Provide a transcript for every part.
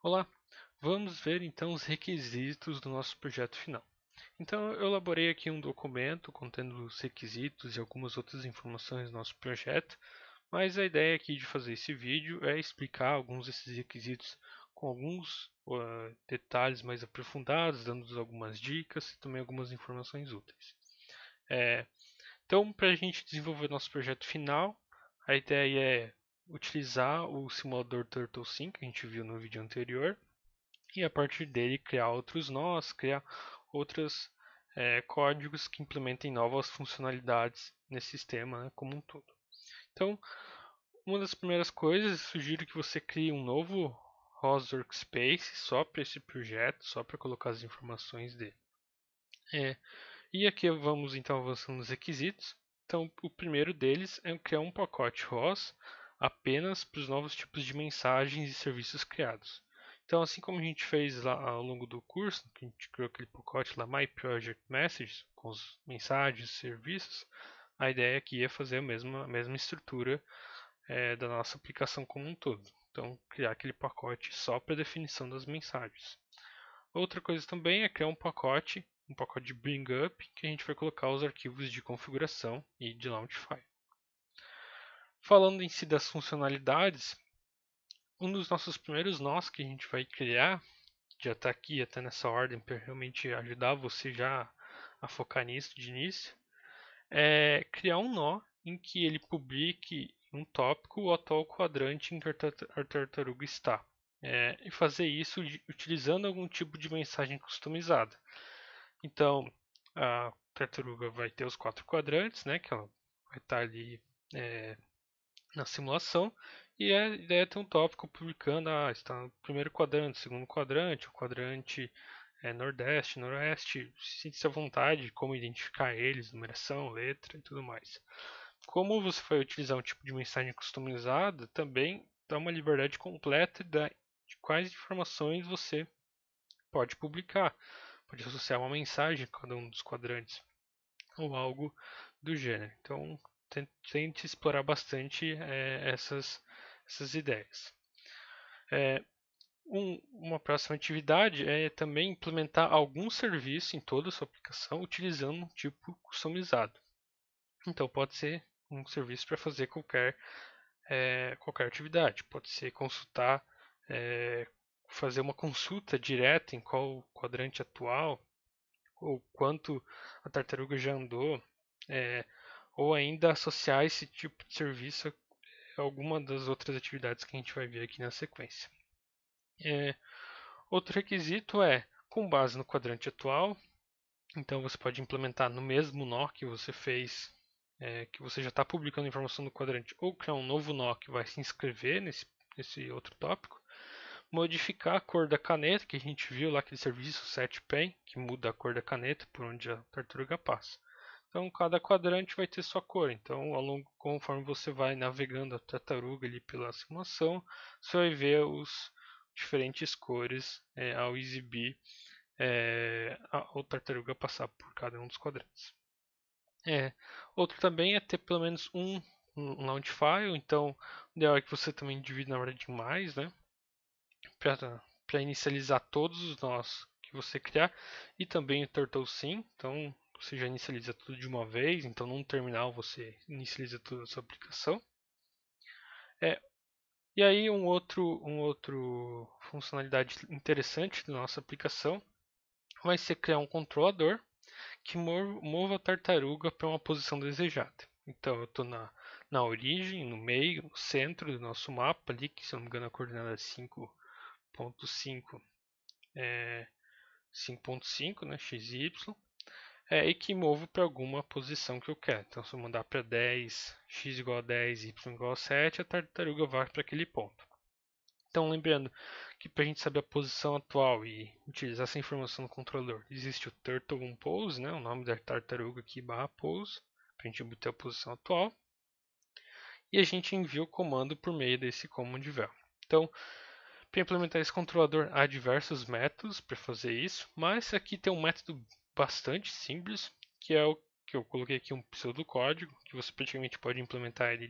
Olá, vamos ver então os requisitos do nosso projeto final. Então, eu elaborei aqui um documento contendo os requisitos e algumas outras informações do nosso projeto, mas a ideia aqui de fazer esse vídeo é explicar alguns desses requisitos com alguns detalhes mais aprofundados, dando algumas dicas e também algumas informações úteis. É, então, para a gente desenvolver nosso projeto final, a ideia é utilizar o simulador Turtle que a gente viu no vídeo anterior, e a partir dele criar outros nós, criar outros códigos que implementem novas funcionalidades nesse sistema, né, como um todo. Então, uma das primeiras coisas, sugiro que você crie um novo ROS Workspace só para esse projeto, só para colocar as informações dele. E aqui vamos então avançando nos requisitos. Então, o primeiro deles é criar um pacote ROS apenas para os novos tipos de mensagens e serviços criados. Então, assim como a gente fez lá ao longo do curso, que a gente criou aquele pacote lá, My Project Messages, com as mensagens e serviços, a ideia aqui é fazer a mesma estrutura da nossa aplicação como um todo. Então, criar aquele pacote só para definição das mensagens. Outra coisa também é criar um pacote de bring up, que a gente vai colocar os arquivos de configuração e de Launchfile. Falando em si das funcionalidades, um dos nossos primeiros nós que a gente vai criar, já está aqui até nessa ordem para realmente ajudar você já a focar nisso de início, é criar um nó em que ele publique um tópico o atual quadrante em que a tartaruga está. E fazer isso utilizando algum tipo de mensagem customizada. Então, a tartaruga vai ter os 4 quadrantes, né, que ela vai estar ali é, na simulação, e a ideia é ter um tópico publicando, está no primeiro quadrante, segundo quadrante, o quadrante nordeste, noroeste, sinta-se à vontade de como identificar eles, numeração, letra e tudo mais. Como você vai utilizar um tipo de mensagem customizada, também dá uma liberdade completa de quais informações você pode publicar. Pode associar uma mensagem a cada um dos quadrantes ou algo do gênero. Então, tente explorar bastante essas ideias. Uma próxima atividade é também implementar algum serviço em toda a sua aplicação utilizando um tipo customizado. Então, pode ser um serviço para fazer qualquer atividade. Pode ser consultar, fazer uma consulta direta em qual quadrante atual, ou quanto a tartaruga já andou, é, ou ainda associar esse tipo de serviço a alguma das outras atividades que a gente vai ver aqui na sequência. É, Outro requisito é, com base no quadrante atual, então você pode implementar no mesmo nó que você fez, que você já está publicando informação no quadrante, ou criar um novo nó que vai se inscrever nesse outro tópico, modificar a cor da caneta, que a gente viu lá aquele serviço setpen, que muda a cor da caneta por onde a tartaruga passa. Então cada quadrante vai ter sua cor. Então, conforme você vai navegando a tartaruga ali pela simulação, você vai ver os diferentes cores ao exibir a tartaruga passar por cada um dos quadrantes. Outro também é ter pelo menos um launch file. Então, o ideal é que você também divida na ordem de mais, né? Para inicializar todos os nós que você criar e também o TurtleSim. Então você já inicializa tudo de uma vez, então num terminal você inicializa toda a sua aplicação. É, e aí um outro funcionalidade interessante da nossa aplicação vai ser criar um controlador que mova a tartaruga para uma posição desejada. Então eu estou na origem, no meio, no centro do nosso mapa ali, que se não me engano a coordenada é 5.5 5.5, né, XY, e que movo para alguma posição que eu quero. Então, se eu mandar para 10, x igual a 10, y igual a 7, a tartaruga vai para aquele ponto. Então, lembrando que para a gente saber a posição atual e utilizar essa informação no controlador, existe o turtle pose, né, o nome da tartaruga aqui barra pose, para a gente obter a posição atual. E a gente envia o comando por meio desse command val. Então, para implementar esse controlador, há diversos métodos para fazer isso, mas aqui tem um método bastante simples, que é o que eu coloquei aqui um pseudocódigo, que você praticamente pode implementar ele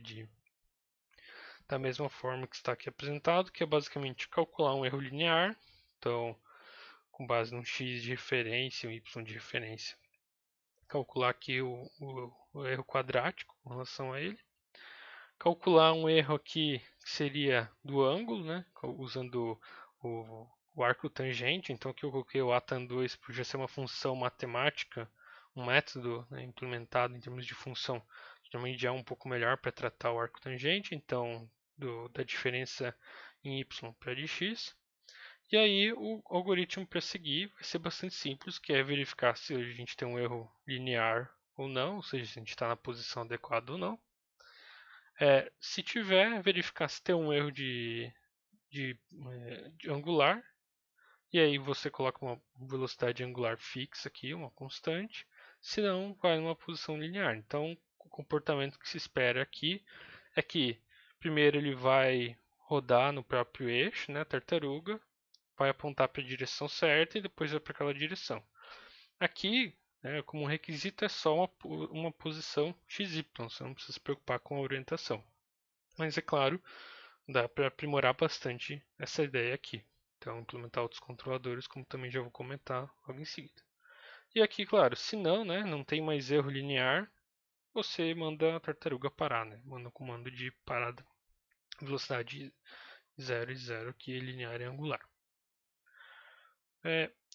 da mesma forma que está aqui apresentado, que é basicamente calcular um erro linear. Então, com base no x de referência, o y de referência, calcular aqui o erro quadrático com relação a ele. Calcular um erro aqui que seria do ângulo, né, usando o arco tangente. Então aqui eu coloquei o atan2 por já ser uma função matemática, um método, né, implementado em termos de função, geralmente já é um pouco melhor para tratar o arco tangente, então da diferença em y para de x. E aí o algoritmo para seguir vai ser bastante simples, que é verificar se a gente tem um erro linear ou não, ou seja, se a gente está na posição adequada ou não. Se tiver, verificar se tem um erro de angular, e aí você coloca uma velocidade angular fixa aqui, uma constante, se não, vai numa posição linear. Então, o comportamento que se espera aqui é que primeiro ele vai rodar no próprio eixo, né, tartaruga, vai apontar para a direção certa e depois vai para aquela direção. Aqui, né, como requisito, é só uma posição XY, você não precisa se preocupar com a orientação. Mas é claro, dá para aprimorar bastante essa ideia aqui. Então, implementar outros controladores, como também já vou comentar logo em seguida. E aqui, claro, se não, né, não tem mais erro linear, você manda a tartaruga parar, né? Manda o comando de parada, velocidade 0 e 0, que é linear e angular.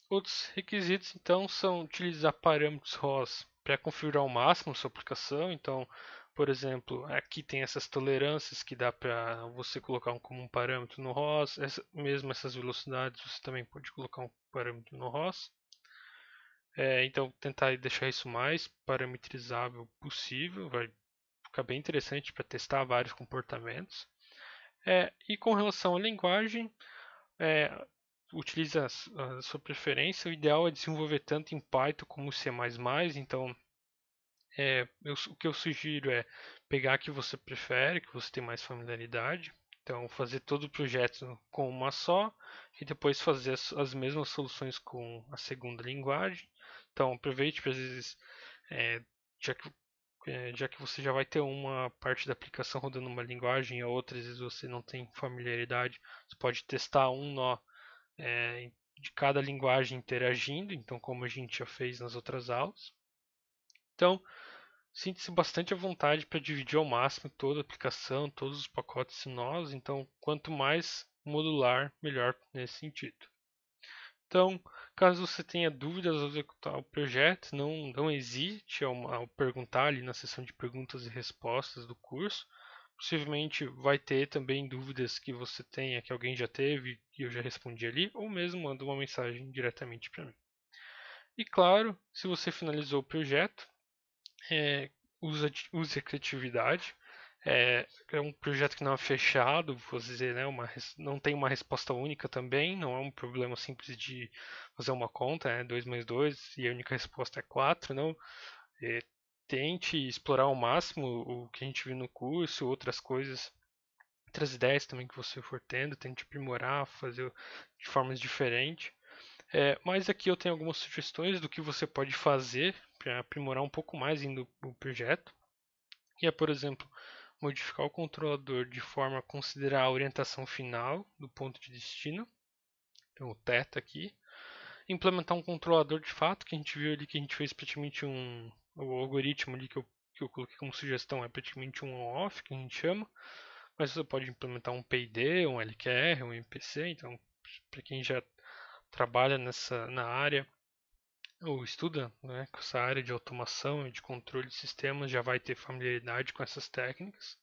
Outros requisitos, então, são utilizar parâmetros ROS para configurar ao máximo a sua aplicação. Então, por exemplo, aqui tem essas tolerâncias que dá para você colocar como um parâmetro no ROS. Mesmo essas velocidades, você também pode colocar um parâmetro no ROS. Então, tentar deixar isso mais parametrizável possível. Vai ficar bem interessante para testar vários comportamentos. E com relação à linguagem, utilize a sua preferência. O ideal é desenvolver tanto em Python como C++. Então, o que eu sugiro é pegar a que você prefere, que você tem mais familiaridade. Então, fazer todo o projeto com uma só e depois fazer as mesmas soluções com a segunda linguagem. Então, aproveite para, às vezes, já que já que você já vai ter uma parte da aplicação rodando uma linguagem e a outra, às vezes você não tem familiaridade, você pode testar um nó de cada linguagem interagindo, então como a gente já fez nas outras aulas. Então, sinta-se bastante à vontade para dividir ao máximo toda a aplicação, todos os pacotes e nós. Então, quanto mais modular, melhor nesse sentido. Então, caso você tenha dúvidas ao executar o projeto, não hesite ao perguntar ali na seção de perguntas e respostas do curso. Possivelmente vai ter também dúvidas que você tenha, que alguém já teve e eu já respondi ali, ou mesmo manda uma mensagem diretamente para mim. E claro, se você finalizou o projeto, use a criatividade. É um projeto que não é fechado, vou dizer, né, não tem uma resposta única também, não é um problema simples de fazer uma conta, 2 mais 2 e a única resposta é 4, não. Tente explorar ao máximo o que a gente viu no curso, outras coisas, outras ideias também que você for tendo, tente aprimorar, fazer de formas diferentes. Mas aqui eu tenho algumas sugestões do que você pode fazer para aprimorar um pouco mais ainda o projeto. E por exemplo, modificar o controlador de forma a considerar a orientação final do ponto de destino, então o θ aqui. Implementar um controlador de fato, que a gente viu ali que a gente fez praticamente o algoritmo ali que eu coloquei como sugestão é praticamente um on-off, que a gente chama, mas você pode implementar um PID, um LQR, um MPC, então para quem já trabalha na área ou estuda, né, com essa área de automação e de controle de sistemas, já vai ter familiaridade com essas técnicas.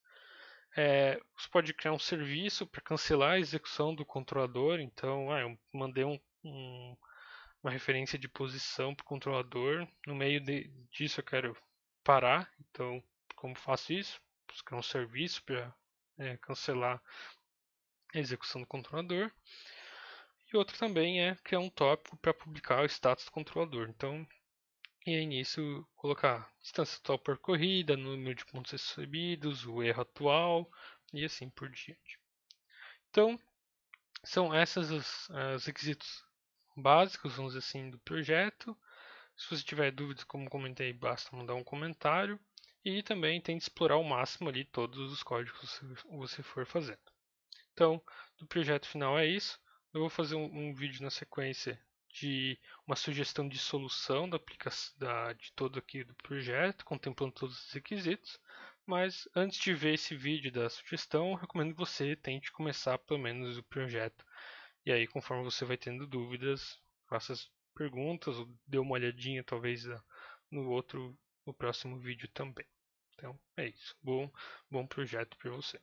Você pode criar um serviço para cancelar a execução do controlador. Então, eu mandei uma referência de posição para o controlador. No meio disso, eu quero parar. Então, como faço isso? Vou criar um serviço para cancelar a execução do controlador. E outro também é criar um tópico para publicar o status do controlador. Então, e aí nisso colocar distância total percorrida, número de pontos recebidos, o erro atual e assim por diante. Então, são esses os requisitos básicos, vamos dizer assim, do projeto. Se você tiver dúvidas, como comentei, basta mandar um comentário. e também tente explorar ao máximo ali todos os códigos que você for fazendo. Então, do projeto final é isso. Eu vou fazer um vídeo na sequência de uma sugestão de solução da aplicação de todo aqui do projeto, contemplando todos os requisitos. Mas antes de ver esse vídeo da sugestão, eu recomendo que você tente começar pelo menos o projeto. E aí, conforme você vai tendo dúvidas, faça as perguntas ou dê uma olhadinha talvez no próximo vídeo também. Então é isso. Bom projeto para você.